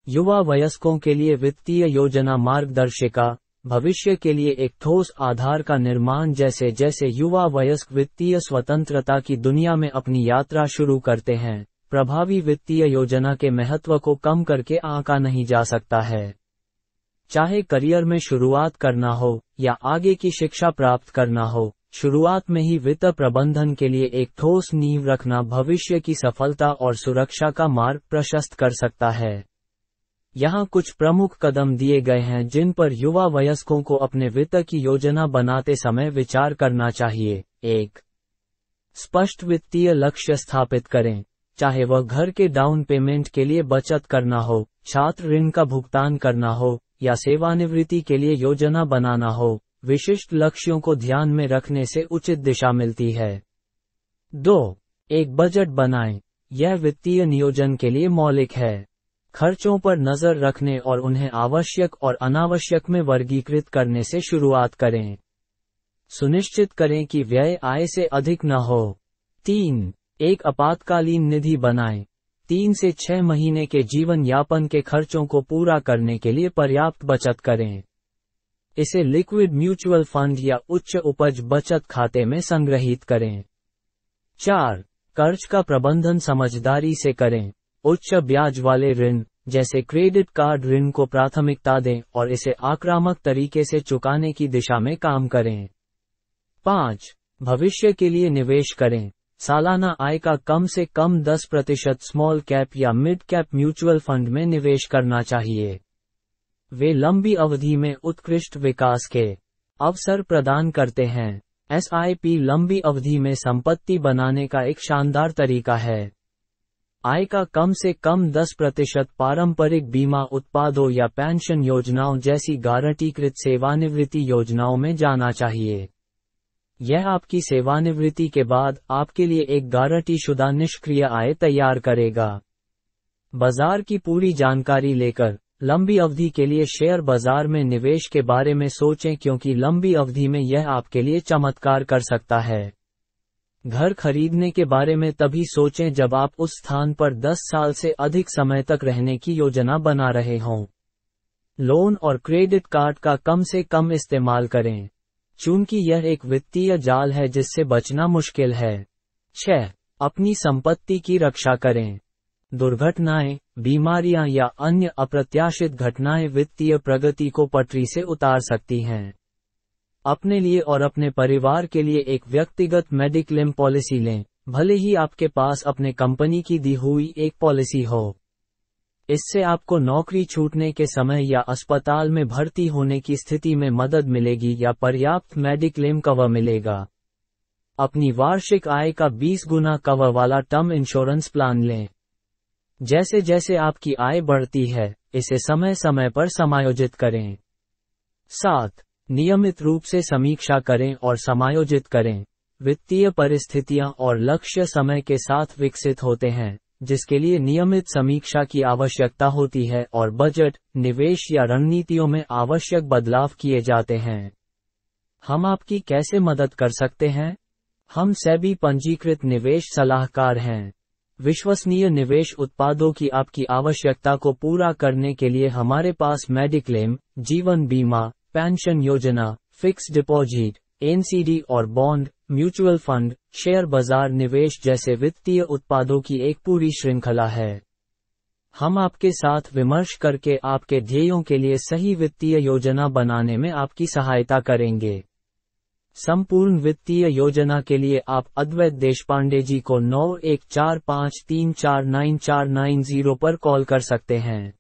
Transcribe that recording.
युवा वयस्कों के लिए वित्तीय योजना मार्गदर्शिका, भविष्य के लिए एक ठोस आधार का निर्माण। जैसे जैसे युवा वयस्क वित्तीय स्वतंत्रता की दुनिया में अपनी यात्रा शुरू करते हैं, प्रभावी वित्तीय योजना के महत्व को कम करके आंका नहीं जा सकता है। चाहे करियर में शुरुआत करना हो या आगे की शिक्षा प्राप्त करना हो, शुरुआत में ही वित्त प्रबंधन के लिए एक ठोस नींव रखना भविष्य की सफलता और सुरक्षा का मार्ग प्रशस्त कर सकता है। यहाँ कुछ प्रमुख कदम दिए गए हैं जिन पर युवा वयस्कों को अपने वित्त की योजना बनाते समय विचार करना चाहिए। 1. स्पष्ट वित्तीय लक्ष्य स्थापित करें। चाहे वह घर के डाउन पेमेंट के लिए बचत करना हो, छात्र ऋण का भुगतान करना हो या सेवानिवृत्ति के लिए योजना बनाना हो, विशिष्ट लक्ष्यों को ध्यान में रखने से उचित दिशा मिलती है। 2. एक बजट बनाएं। यह वित्तीय नियोजन के लिए मौलिक है। खर्चों पर नजर रखने और उन्हें आवश्यक और अनावश्यक में वर्गीकृत करने से शुरुआत करें। सुनिश्चित करें कि व्यय आय से अधिक न हो। 3. एक आपातकालीन निधि बनाएं। 3 से 6 महीने के जीवन यापन के खर्चों को पूरा करने के लिए पर्याप्त बचत करें। इसे लिक्विड म्यूचुअल फंड या उच्च उपज बचत खाते में संग्रहित करें। 4. कर्ज का प्रबंधन समझदारी से करें। उच्च ब्याज वाले ऋण जैसे क्रेडिट कार्ड ऋण को प्राथमिकता दें और इसे आक्रामक तरीके से चुकाने की दिशा में काम करें। 5. भविष्य के लिए निवेश करें। सालाना आय का कम से कम 10% स्मॉल कैप या मिड कैप म्यूचुअल फंड में निवेश करना चाहिए। वे लंबी अवधि में उत्कृष्ट विकास के अवसर प्रदान करते हैं। SIP लंबी अवधि में संपत्ति बनाने का एक शानदार तरीका है। आय का कम से कम 10% पारंपरिक बीमा उत्पादों या पेंशन योजनाओं जैसी गारंटीकृत सेवानिवृत्ति योजनाओं में जाना चाहिए। यह आपकी सेवानिवृत्ति के बाद आपके लिए एक गारंटीशुदा निष्क्रिय आय तैयार करेगा। बाजार की पूरी जानकारी लेकर लंबी अवधि के लिए शेयर बाजार में निवेश के बारे में सोचें, क्योंकि लंबी अवधि में यह आपके लिए चमत्कार कर सकता है। घर खरीदने के बारे में तभी सोचें जब आप उस स्थान पर 10 साल से अधिक समय तक रहने की योजना बना रहे हों। लोन और क्रेडिट कार्ड का कम से कम इस्तेमाल करें, चूंकि यह एक वित्तीय जाल है जिससे बचना मुश्किल है। 6. अपनी संपत्ति की रक्षा करें। दुर्घटनाएं, बीमारियां या अन्य अप्रत्याशित घटनाएं वित्तीय प्रगति को पटरी से उतार सकती हैं। अपने लिए और अपने परिवार के लिए एक व्यक्तिगत मेडिक्लेम पॉलिसी लें, भले ही आपके पास अपने कंपनी की दी हुई एक पॉलिसी हो। इससे आपको नौकरी छूटने के समय या अस्पताल में भर्ती होने की स्थिति में मदद मिलेगी या पर्याप्त मेडिक्लेम कवर मिलेगा। अपनी वार्षिक आय का 20 गुना कवर वाला टर्म इंश्योरेंस प्लान लें। जैसे जैसे आपकी आय बढ़ती है, इसे समय समय पर समायोजित करें। 7. नियमित रूप से समीक्षा करें और समायोजित करें। वित्तीय परिस्थितियां और लक्ष्य समय के साथ विकसित होते हैं, जिसके लिए नियमित समीक्षा की आवश्यकता होती है और बजट, निवेश या रणनीतियों में आवश्यक बदलाव किए जाते हैं। हम आपकी कैसे मदद कर सकते हैं? हम सेबी पंजीकृत निवेश सलाहकार हैं। विश्वसनीय निवेश उत्पादों की आपकी आवश्यकता को पूरा करने के लिए हमारे पास मेडिक्लेम, जीवन बीमा, पेंशन योजना, फिक्स डिपॉजिट, NCD और बॉन्ड, म्यूचुअल फंड, शेयर बाजार निवेश जैसे वित्तीय उत्पादों की एक पूरी श्रृंखला है। हम आपके साथ विमर्श करके आपके ध्येयों के लिए सही वित्तीय योजना बनाने में आपकी सहायता करेंगे। संपूर्ण वित्तीय योजना के लिए आप अद्वैत देशपांडे जी को 9145349490 पर कॉल कर सकते हैं।